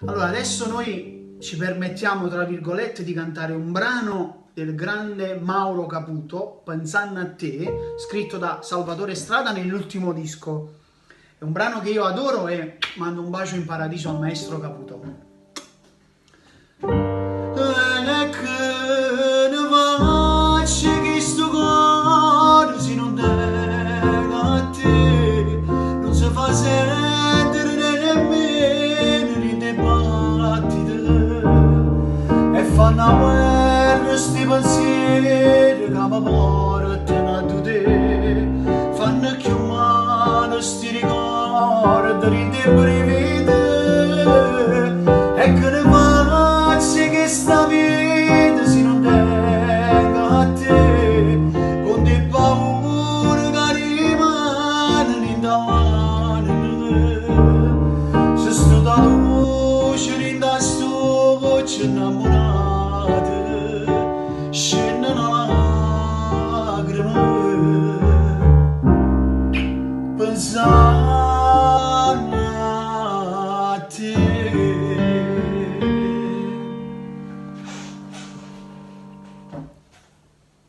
Allora, adesso noi ci permettiamo, tra virgolette, di cantare un brano del grande Mauro Caputo, Pensando a te, scritto da Salvatore Strada nell'ultimo disco. È un brano che io adoro e mando un bacio in paradiso al maestro Caputo. E che ne faccio che sto cuore se non tengo a te, non si fa sentire nemmeno nei tuoi battiti e fanno a guerra sti pensieri che mi portano a te, fanno chiamare sti ricordi di te brividi e che ne faccio che sta vita se non tengo a te, con te paura che rimane in davanti, se sto da luce in da sto voce innamorata, scende una lacrima, pensare